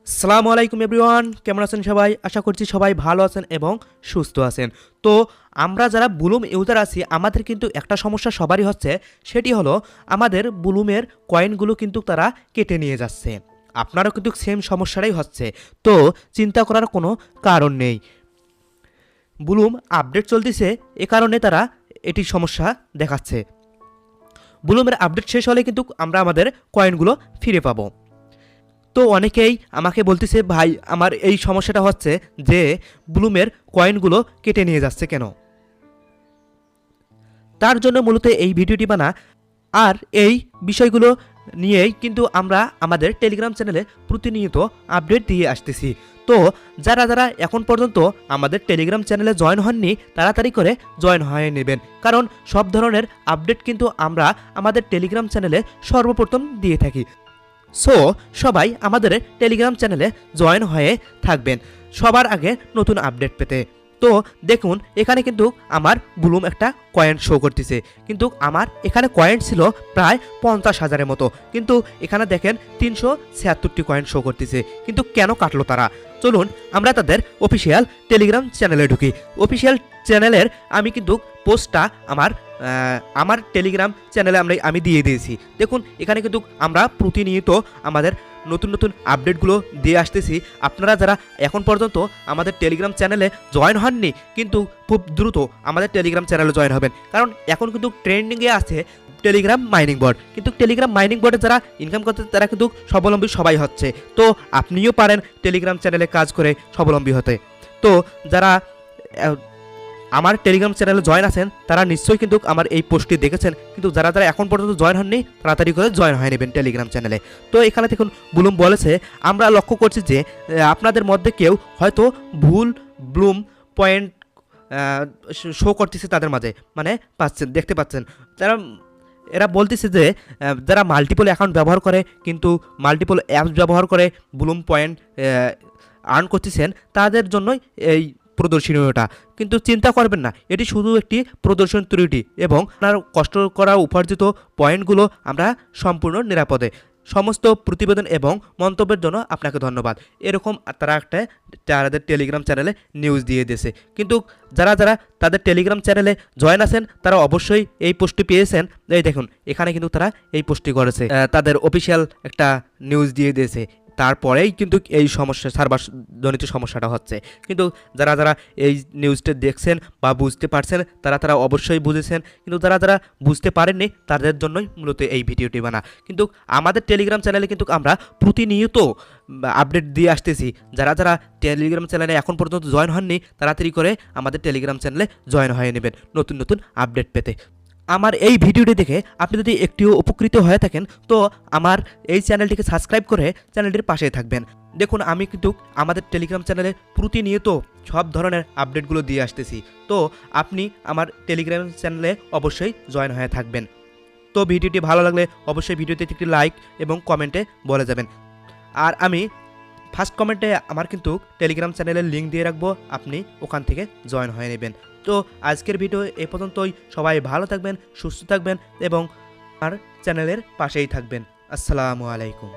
আসসালামু আলাইকুম এভরিওয়ান, কেমন আছেন সবাই? আশা করছি সবাই ভালো আছেন এবং সুস্থ আছেন। তো আমরা যারা বুলুম ইউজার আছি আমাদের কিন্তু একটা সমস্যা সবারই হচ্ছে, সেটি হলো আমাদের বুলুমের কয়েনগুলো কিন্তু তারা কেটে নিয়ে যাচ্ছে। আপনারও কিন্তু সেম সমস্যাটাই হচ্ছে। তো চিন্তা করার কোনো কারণ নেই, বুলুম আপডেট চলতেছে, এ কারণে তারা এটি সমস্যা দেখাচ্ছে। বুলুমের আপডেট শেষ হলে কিন্তু আমরা আমাদের কয়েনগুলো ফিরে পাবো। তো অনেকেই আমাকে বলতেছে, ভাই আমার এই সমস্যাটা হচ্ছে যে ব্লুমের কয়েনগুলো কেটে নিয়ে যাচ্ছে কেন। তার জন্য মূলত এই ভিডিওটি বানা। আর এই বিষয়গুলো নিয়েই কিন্তু আমরা আমাদের টেলিগ্রাম চ্যানেলে প্রতিনিয়ত আপডেট দিয়ে আসতেছি। তো যারা যারা এখন পর্যন্ত আমাদের টেলিগ্রাম চ্যানেলে জয়েন হননি, তাড়াতাড়ি করে জয়েন হয়ে নেবেন, কারণ সব ধরনের আপডেট কিন্তু আমরা আমাদের টেলিগ্রাম চ্যানেলে সর্বপ্রথম দিয়ে থাকি। সো সবাই আমাদের টেলিগ্রাম চ্যানেলে জয়েন হয়ে থাকবেন সবার আগে নতুন আপডেট পেতে। তো দেখুন, এখানে কিন্তু আমার বুলুম একটা কয়েন শো করতেছে, কিন্তু আমার এখানে কয়েন ছিল প্রায় 50,000-এর মতো, কিন্তু এখানে দেখেন 376টি কয়েন শো করতেছে। কিন্তু কেন কাটলো তারা? চলুন আমরা তাদের অফিসিয়াল টেলিগ্রাম চ্যানেলে ঢুকি। অফিসিয়াল চ্যানেলের আমি কিন্তু পোস্টটা আমার টেলিগ্রাম চ্যানেলে আমি দিয়ে দিয়েছি। দেখুন, এখানে কিন্তু আমরা প্রতিনিয়ত আমাদের নতুন নতুন আপডেটগুলো দিয়ে আসতেছি। আপনারা যারা এখন পর্যন্ত আমাদের টেলিগ্রাম চ্যানেলে জয়েন হননি, কিন্তু খুব দ্রুত আমাদের টেলিগ্রাম চ্যানেলে জয়েন হবেন, কারণ এখন কিন্তু ট্রেন্ডিংয়ে আছে টেলিগ্রাম মাইনিং বোর্ড। কিন্তু টেলিগ্রাম মাইনিং বোর্ডে যারা ইনকাম করতে তারা কিন্তু স্বাবলম্বী সবাই হচ্ছে। তো আপনিও পারেন টেলিগ্রাম চ্যানেলে কাজ করে স্বাবলম্বী হতে। তো যারা আমার টেলিগ্রাম চ্যানেলে জয়েন আছেন তারা নিশ্চয়ই কিন্তু আমার এই পোস্টটি দেখেছেন, কিন্তু যারা যারা এখন পর্যন্ত জয়েন হননি তাড়াতাড়ি করে জয়েন হয়ে নেবেন টেলিগ্রাম চ্যানেলে। তো এখানে দেখুন, বুলুম বলেছে, আমরা লক্ষ্য করছি যে আপনাদের মধ্যে কেউ হয়তো ভুল ব্লুম পয়েন্ট শো করতেছে তাদের মাঝে, মানে পাচ্ছেন, দেখতে পাচ্ছেন। তারা এরা বলতেছে যে যারা মাল্টিপল অ্যাকাউন্ট ব্যবহার করে, কিন্তু মাল্টিপল অ্যাপস ব্যবহার করে ব্লুম পয়েন্ট আর্ন করতেছেন, তাদের জন্যই এই প্রদর্শনীয়টা। কিন্তু চিন্তা করবেন না, এটি শুধু একটি প্রদর্শন ত্রুটি, এবং আপনার কষ্ট করা উপার্জিত পয়েন্টগুলো আমরা সম্পূর্ণ নিরাপদে। সমস্ত প্রতিবেদন এবং মন্তব্যের জন্য আপনাকে ধন্যবাদ। এরকম তারা একটা তাদের টেলিগ্রাম চ্যানেলে নিউজ দিয়ে দিয়েছে। কিন্তু যারা যারা তাদের টেলিগ্রাম চ্যানেলে জয়েন আছেন তারা অবশ্যই এই পোস্টটি পেয়েছেন। এই দেখুন, এখানে কিন্তু তারা এই পোস্টটি করেছে, তাদের অফিসিয়াল একটা নিউজ দিয়ে দিয়েছে। তারপরেই কিন্তু এই সমস্যা, সার্ভারজনিত সমস্যাটা হচ্ছে। কিন্তু যারা যারা এই নিউজটা দেখছেন বা বুঝতে পারছেন তারা তারা অবশ্যই বুঝেছেন, কিন্তু যারা যারা বুঝতে পারেননি তাদের জন্যই মূলত এই ভিডিওটি বানা। কিন্তু আমাদের টেলিগ্রাম চ্যানেলে কিন্তু আমরা প্রতিনিয়ত আপডেট দিয়ে আসতেছি। যারা যারা টেলিগ্রাম চ্যানেলে এখন পর্যন্ত জয়েন হননি তাড়াতাড়ি করে আমাদের টেলিগ্রাম চ্যানেলে জয়েন হয়ে নেবেন নতুন নতুন আপডেট পেতে। আমার এই ভিডিওটি দেখে আপনি যদি একটিও উপকৃত হয়ে থাকেন, তো আমার এই চ্যানেলটিকে সাবস্ক্রাইব করে চ্যানেলটির পাশেই থাকবেন। দেখুন, আমি কিন্তু আমাদের টেলিগ্রাম চ্যানেলে প্রতিনিয়ত সব ধরনের আপডেটগুলো দিয়ে আসতেছি। তো আপনি আমার টেলিগ্রাম চ্যানেলে অবশ্যই জয়েন হয়ে থাকবেন। তো ভিডিওটি ভালো লাগলে অবশ্যই ভিডিওতে একটি লাইক এবং কমেন্টে বলে যাবেন। আর আমি ফার্স্ট কমেন্টে আমার কিন্তু টেলিগ্রাম চ্যানেলের লিঙ্ক দিয়ে রাখবো, আপনি ওখান থেকে জয়েন হয়ে নেবেন। তো আজকের ভিডিও এ পর্যন্তই। সবাই ভালো থাকবেন, সুস্থ থাকবেন এবং আমার চ্যানেলের পাশেই থাকবেন। আসসালামু আলাইকুম।